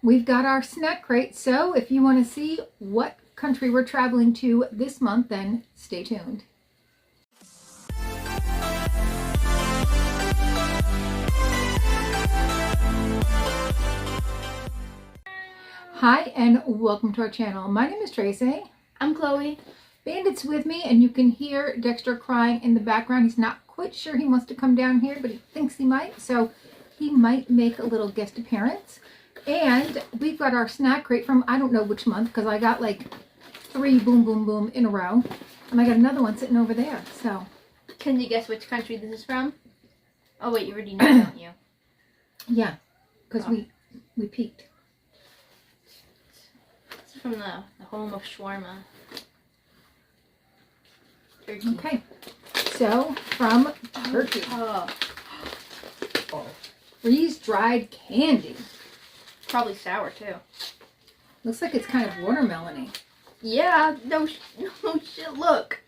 we've got our snack crate. So if you want to see what country we're traveling to this month, then stay tuned. Hi and welcome to our channel. My name is Tracy. I'm Chloe. Bandit's with me, and you can hear Dexter crying in the background. He's not quite sure he wants to come down here, but he thinks he might, so he might make a little guest appearance. And we've got our snack crate from I don't know which month, because I got like 3 boom boom boom in a row, and I got another one sitting over there. So can you guess which country this is from? Oh wait, you already know, don't you? Yeah, because we peeked. It's from the home of shawarma. Turkey. Okay, so from Turkey. Oh. Freeze-dried candy. Probably sour too. Looks like it's kind of watermelon-y. Yeah, no shit, look.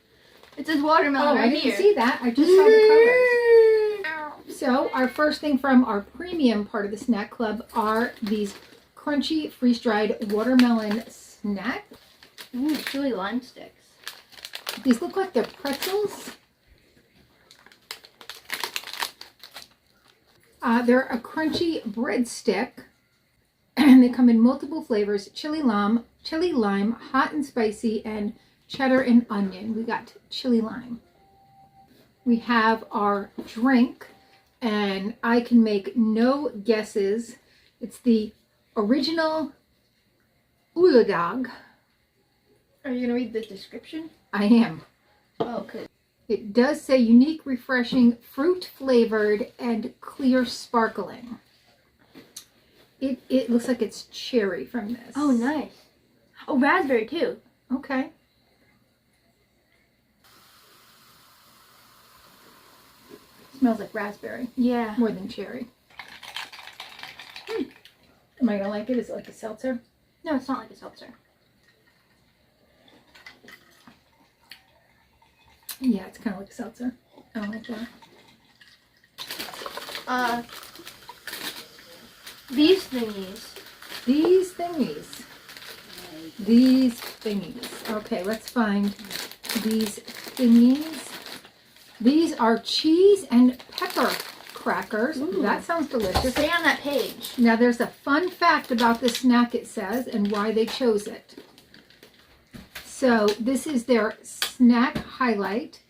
It says watermelon right I didn't here. see that. I just saw the colors. So our first thing from our premium part of the snack club are these crunchy freeze-dried watermelon snack. Ooh, chili lime sticks. These look like they're pretzels. They're a crunchy breadstick, and they come in multiple flavors: chili lime, hot and spicy, and cheddar and onion. We got chili lime. We have our drink, and I can make no guesses. It's the original Uladag. Are you gonna read the description? I am. Oh, good. It does say unique, refreshing, fruit flavored, and clear sparkling. It looks like it's cherry from this. Oh, nice. Oh, raspberry too. Okay. Smells like raspberry Yeah. more than cherry. Am I gonna like it? Is it like a seltzer? No, it's not like a seltzer. Yeah, it's kind of like a seltzer. I don't like that. These thingies. These thingies. These thingies. Okay, let's find these thingies. These are cheese and pepper crackers. Ooh. That sounds delicious. Stay on that page. Now there's a fun fact about this snack, it says, and why they chose it. So this is their snack highlight.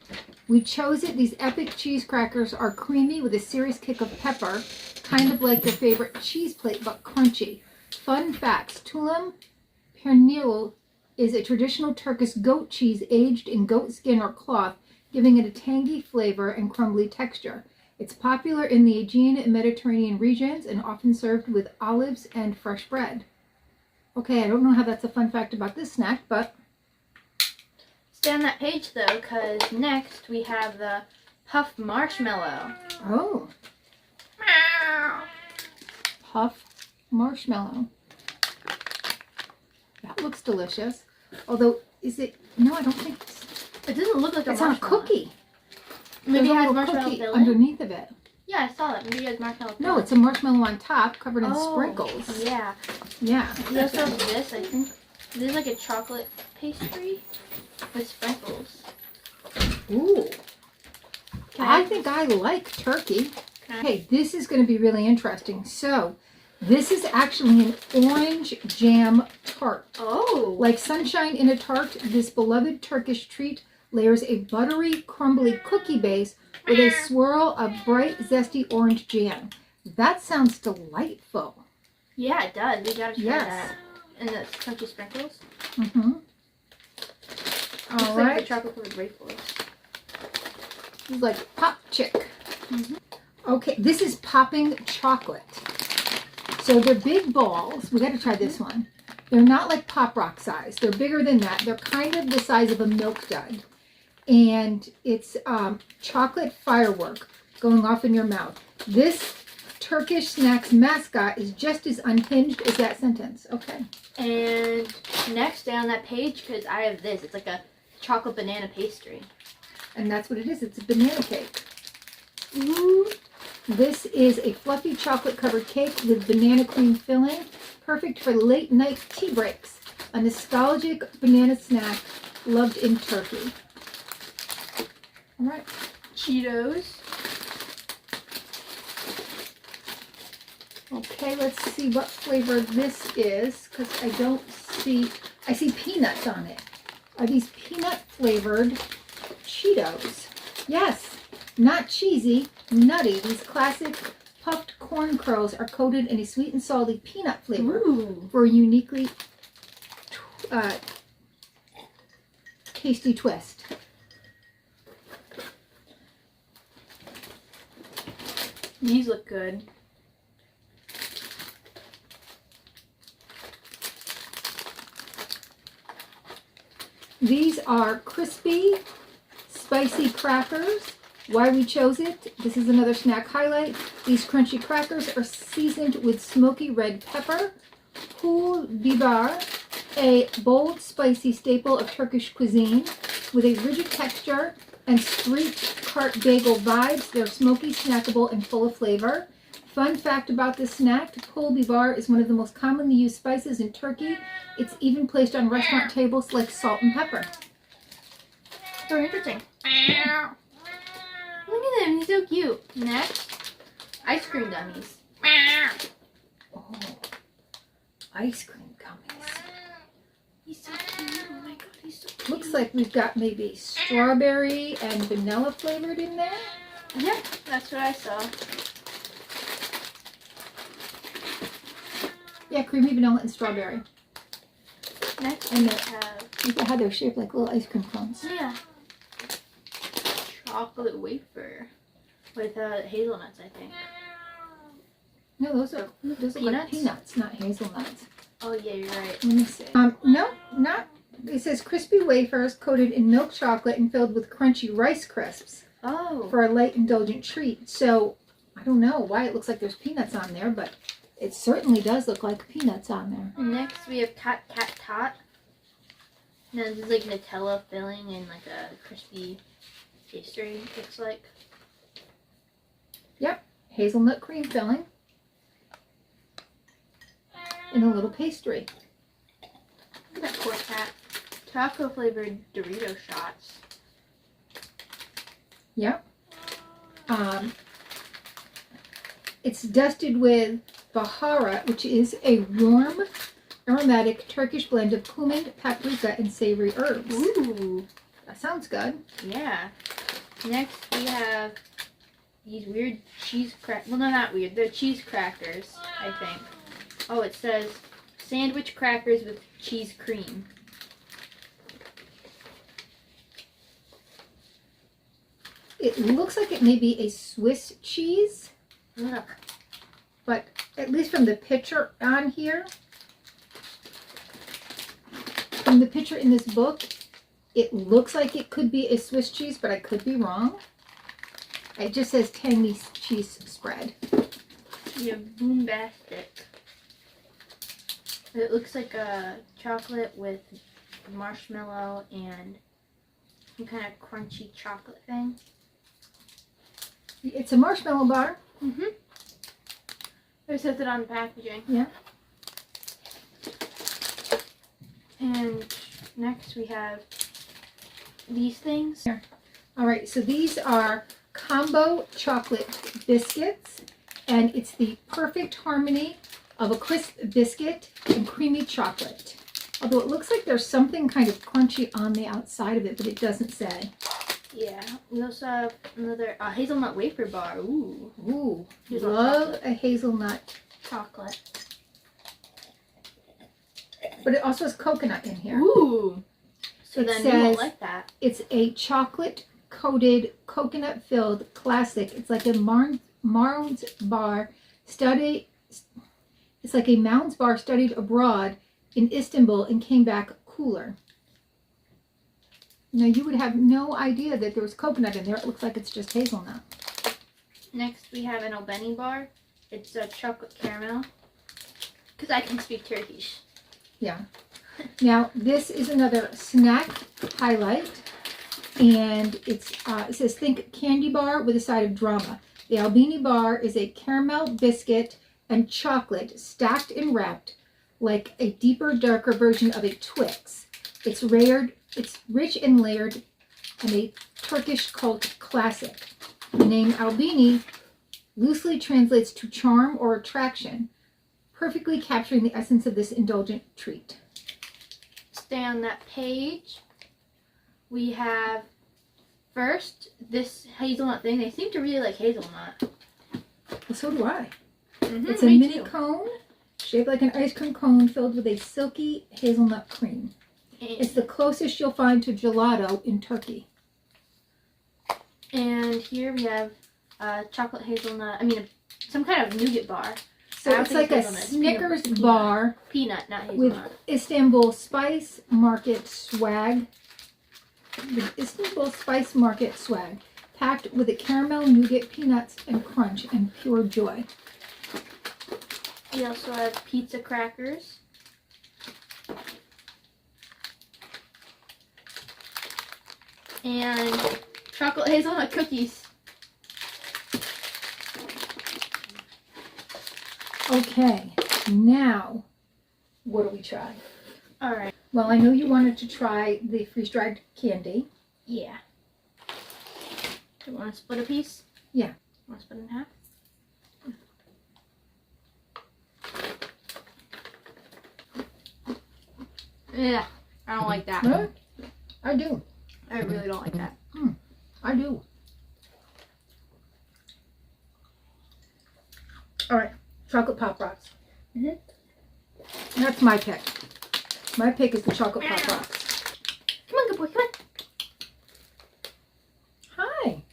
We chose it. These epic cheese crackers are creamy with a serious kick of pepper, kind of like your favorite cheese plate, but crunchy. Fun facts: Tulum Pernil is a traditional Turkish goat cheese aged in goat skin or cloth, giving it a tangy flavor and crumbly texture. It's popular in the Aegean and Mediterranean regions and often served with olives and fresh bread. Okay, I don't know how that's a fun fact about this snack, but Stay on that page though, because next we have the puff marshmallow. oh, puff marshmallow. That looks delicious. Although, is it? No, I don't think It doesn't look like it's a on a marshmallow. cookie. Maybe There's it a has little marshmallow cookie filling. underneath of it. Yeah, I saw that. Maybe it has marshmallow No, filling. it's a marshmallow on top, covered in sprinkles. Yeah. Yeah. We also have this, I think. This is like a chocolate pastry with sprinkles. Ooh. Can I think I like turkey. Can I- Okay, this is going to be really interesting. So, this is actually an orange jam tart. Oh. Like sunshine in a tart, this beloved Turkish treat layers a buttery, crumbly cookie base with a swirl of bright, zesty orange jam. That sounds delightful. Yeah, it does. We gotta try Yes. that. And the crunchy sprinkles. Mm-hmm. Looks All like right. the chocolate covered rainforest. It's like pop chick. Mhm. Okay, this is popping chocolate. So they're big balls. We got to try this one. They're not like Pop Rock size. They're bigger than that. They're kind of the size of a milk dud. And it's chocolate firework going off in your mouth. This Turkish snacks mascot is just as unhinged as that sentence. Okay. And next, stay on that page because I have this. It's like a chocolate banana pastry. And that's what it is. It's a banana cake. Ooh. This is a fluffy chocolate covered cake with banana cream filling, perfect for late night tea breaks. A nostalgic banana snack loved in Turkey. All right. Cheetos. Okay, let's see what flavor this is, because I see peanuts on it. Are these peanut flavored Cheetos? Yes, not cheesy, nutty. These classic puffed corn curls are coated in a sweet and salty peanut flavor for a uniquely tasty twist. These look good. These are crispy, spicy crackers. Why we chose it, this is another snack highlight. These crunchy crackers are seasoned with smoky red pepper, pul biber, a bold, spicy staple of Turkish cuisine with a rigid texture and street cart bagel vibes. They're smoky, snackable, and full of flavor. Fun fact about this snack, pul biber is one of the most commonly used spices in Turkey. It's even placed on restaurant tables like salt and pepper. So interesting. Look at them, he's so cute. Next, ice cream dummies. Oh, ice cream gummies. He's so cute. Oh my god, he's so cute. Looks like we've got maybe strawberry and vanilla flavored in there. Yeah, that's what I saw. Yeah, creamy vanilla and strawberry. Next, And we they're- have, Look at how they're shaped like little ice cream cones. yeah, chocolate wafer with hazelnuts, I think. No, those look like Peanuts? peanuts, not hazelnuts. Oh yeah, you're right. Let me see. No, not. It says crispy wafers coated in milk chocolate and filled with crunchy Rice Crisps Oh. for a light, indulgent treat. So I don't know why it looks like there's peanuts on there, but it certainly does look like peanuts on there. Next, we have Cat Tot. Now, this is like Nutella filling and like a crispy pastry, looks like. Hazelnut cream filling and a little pastry. Look at that poor cat. Taco flavored Dorito shots. It's dusted with bahara, which is a warm, aromatic Turkish blend of cumin, paprika, and savory herbs. Ooh. That sounds good. Yeah. Next, we have these weird cheese well, no, not weird. They're cheese crackers, I think. Oh, it says sandwich crackers with cheese cream. It looks like it may be a Swiss cheese, Look. but at least from the picture on here, from the picture in this book, it looks like it could be a Swiss cheese, but I could be wrong. It just says tangy cheese spread. You have Boombastic. It looks like a chocolate with marshmallow and some kind of crunchy chocolate thing. It's a marshmallow bar. Mm-hmm. It says it on the packaging. Yeah. And next we have these things. All right, so these are combo chocolate biscuits, and it's the perfect harmony of a crisp biscuit and creamy chocolate. Although it looks like there's something kind of crunchy on the outside of it, but it doesn't say. Yeah. We also have another hazelnut wafer bar. Ooh. Ooh, Here's our love chocolate. a hazelnut. Chocolate. But it also has coconut in here. Ooh. So It then you says- won't like that. It's a chocolate-coated, coconut-filled classic. It's like a Mounds bar studied. It's like a Mounds bar studied abroad in Istanbul and came back cooler. Now you would have no idea that there was coconut in there. It looks like it's just hazelnut. Next we have an Albeni bar. It's a chocolate caramel. Because I can speak Turkish. Yeah. Now this is another snack highlight, and it says think candy bar with a side of drama. The Albini bar is a caramel, biscuit, and chocolate stacked and wrapped like a deeper, darker version of a Twix. It's rich and layered, and a Turkish cult classic. The name Albini loosely translates to charm or attraction, perfectly capturing the essence of this indulgent treat. Stay on that page. We have first this hazelnut thing. They seem to really like hazelnut. Well, so do I. Mm-hmm, It's a mini cone shaped like an ice cream cone filled with a silky hazelnut cream. It's the closest you'll find to gelato in Turkey. And here we have chocolate hazelnut. Some kind of nougat bar. So it's like a Snickers bar Peanut, not with hazelnut. Istanbul Spice Market swag. With Istanbul Spice Market swag, packed with a caramel, nougat, peanuts, and crunch and pure joy. We also have pizza crackers. And chocolate hazelnut cookies. Okay, now what do we try? Alright. Well, I know you wanted to try the freeze-dried candy. Yeah. Do you want to split a piece? Yeah. Want to split it in half? Yeah, I don't like that. Really? I do. I really don't like that. I do. All right, chocolate Pop Rocks. Mhm. That's my pick. My pick is the chocolate Pop Rocks. Come on, good boy, come on. Hi.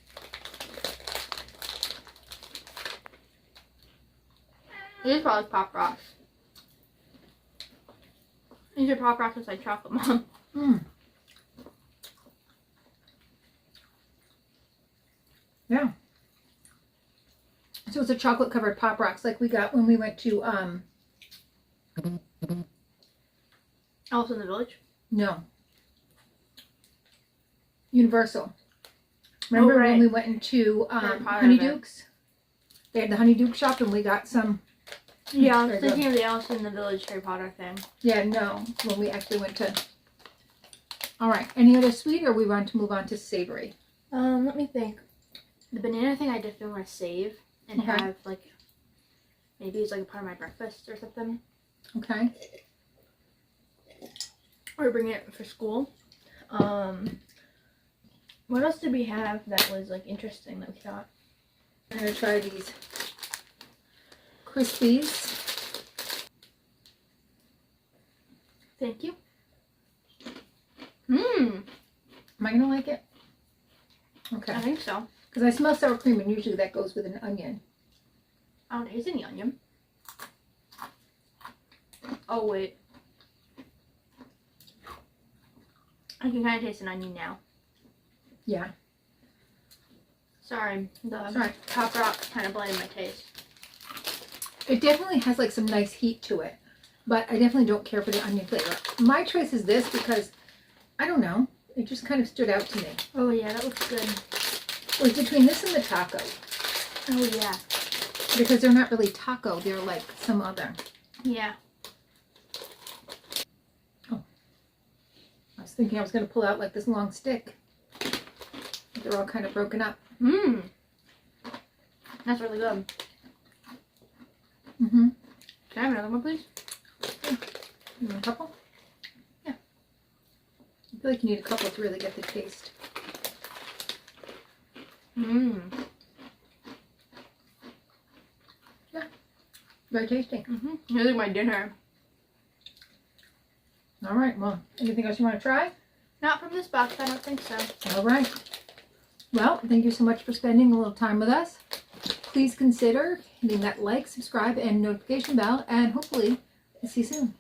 These are probably Pop Rocks. These are Pop Rocks with like chocolate, Mom. Yeah. So it's a chocolate covered Pop Rocks like we got when we went to Alice in the Village? no. Universal. Remember right. when we went into Harry Potter Honeydukes? They had the Honeyduke shop and we got some. Yeah, I was Very thinking good. of the Alice in the Village Harry Potter thing. Yeah, no, when we actually went to. All right, any other sweet, or we want to move on to savory? Let me think. The banana thing I definitely want to save and Okay. have like maybe it's like a part of my breakfast or something, Okay. or bring it for school. What else did we have that was like interesting that we thought? I'm gonna try these Crispies. Thank you. Am I gonna like it? I Okay. think so. Because I smell sour cream, and usually that goes with an onion. I don't taste any onion. Oh wait, I can kind of taste an onion now. Yeah. Sorry, the Sorry. Pop Rock kind of blended my taste. It definitely has like some nice heat to it, but I definitely don't care for the onion flavor. My choice is this because I don't know. It just kind of stood out to me. Oh yeah, that looks good. It was between this and the taco. Oh yeah. Because they're not really taco, they're like some other. Yeah. I was thinking I was going to pull out like this long stick. But they're all kind of broken up. That's really good. Mm-hmm. Can I have another one, please? You want a couple? Yeah. I feel like you need a couple to really get the taste. Yeah. Very tasty. Here's my dinner. All right. Well, anything else you want to try? Not from this box, I don't think so. All right. Well, thank you so much for spending a little time with us. Please consider hitting that like, subscribe, and notification bell, and hopefully, see you soon.